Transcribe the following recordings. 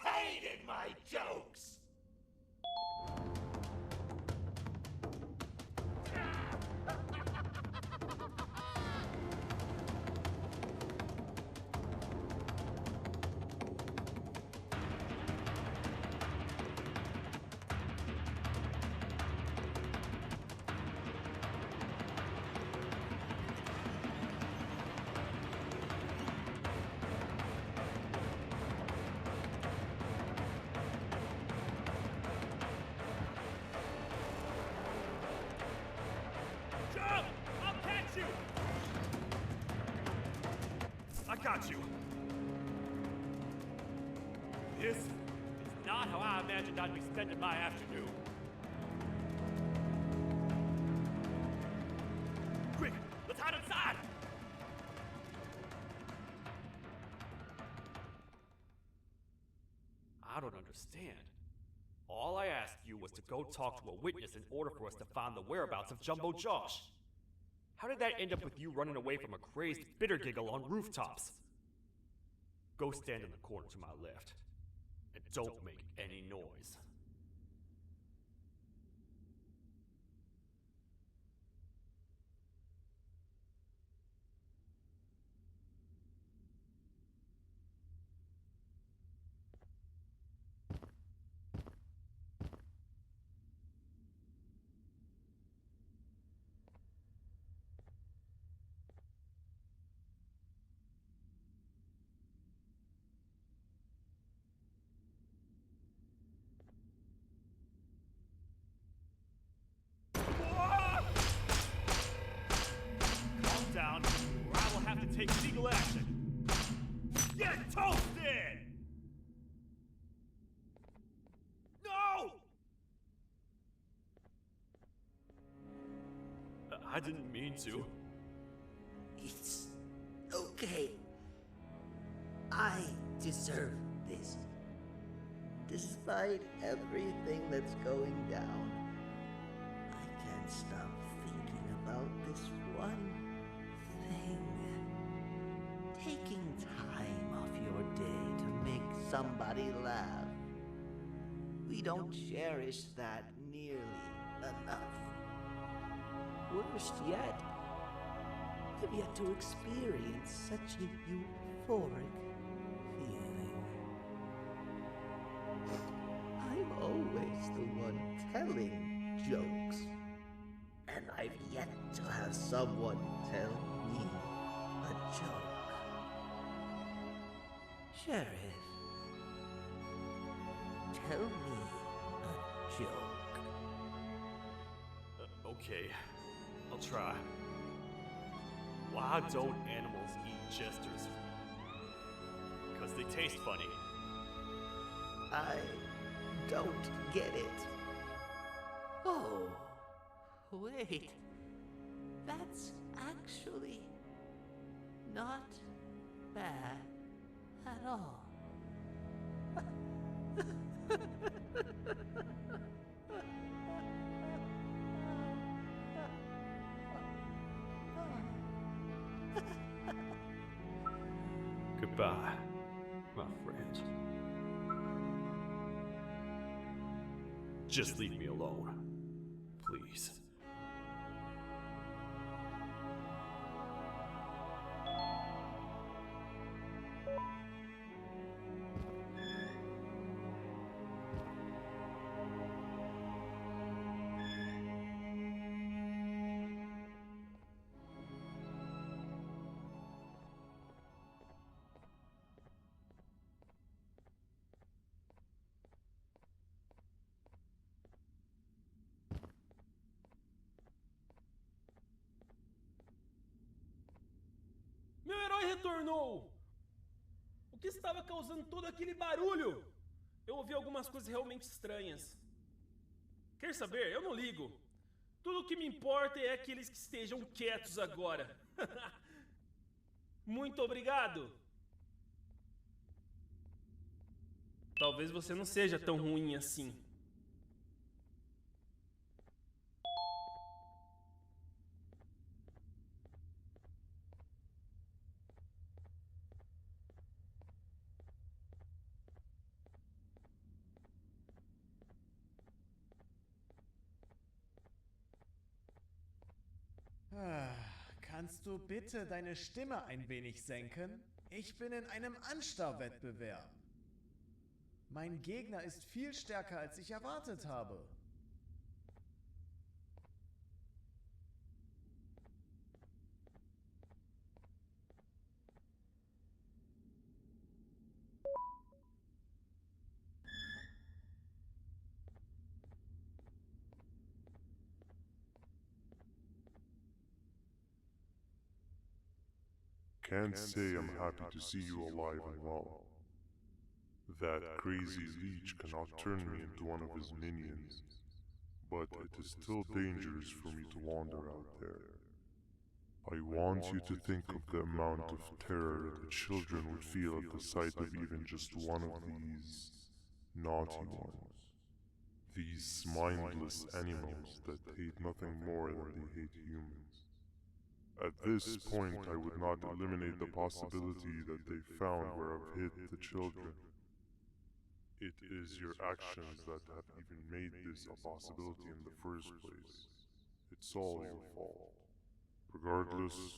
hated my jokes! I got you! This is not how I imagined I'd be spending my afternoon. Quick, let's hide inside! I don't understand. All I asked you was to go talk to a witness in order for us to find the whereabouts of Jumbo Josh. How did that end up with you running away from a crazed bitter giggle on rooftops? Go stand in the corner to my left, and don't make any noise. Down, or I will have to take legal action. Get toasted! No! I didn't mean to. It's okay. I deserve this. Despite everything that's going down, I can't stop thinking about this one thing. Taking time off your day to make somebody laugh. We don't cherish that nearly enough. Worst yet, I've yet to experience such a euphoric feeling. I'm always the one telling jokes, and I've yet to have someone tell me a joke. Sheriff, tell me a joke. Okay, I'll try. Why don't animals eat jesters? Because they taste funny. I don't get it. Oh, wait. That's actually not bad at all. Goodbye, my friend. Just leave me alone, please. Meu herói retornou! O que estava causando todo aquele barulho? Eu ouvi algumas coisas realmente estranhas. Quer saber? Eu não ligo. Tudo o que me importa é aqueles que estejam quietos agora. Muito obrigado! Talvez você não seja tão ruim assim. Kannst du bitte deine Stimme ein wenig senken? Ich bin in einem Anstarrwettbewerb. Mein Gegner ist viel stärker, als ich erwartet habe. Can't say I'm happy to see you alive and well. That crazy leech cannot turn me into one of his minions, but it is still dangerous for me to wander out there. I want you to think of the amount of terror the children would feel at the sight of even just one of these naughty ones. These mindless animals that hate nothing more than they hate humans. At this point, I would not eliminate the possibility that they found where I've hid the children. It is your actions that have even made this a possibility in the first place. It's all your fault. Regardless,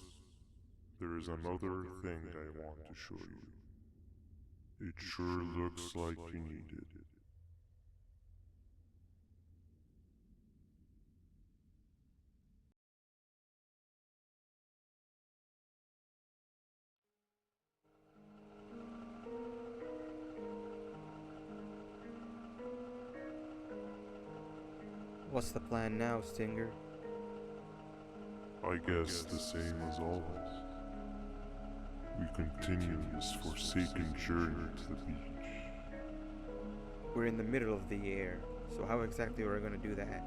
there is another thing I want to show you. It sure looks like you need it. What's the plan now, Stinger? I guess the same as always. We continue this forsaken journey to the beach. We're in the middle of the air, so how exactly are we gonna do that?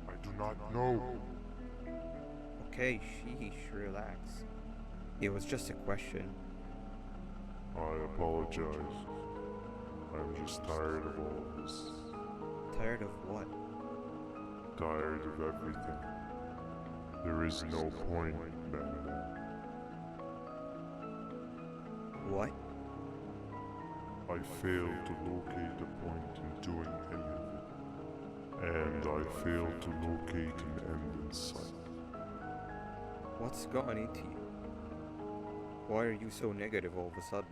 I do not know. Okay, sheesh, relax. It was just a question. I apologize. I'm just tired of all of this. Tired of what? Tired of everything. There is no point, Banban. What? I failed to locate a point in doing any of it. And I failed to locate an end in sight. What's gotten into you? Why are you so negative all of a sudden?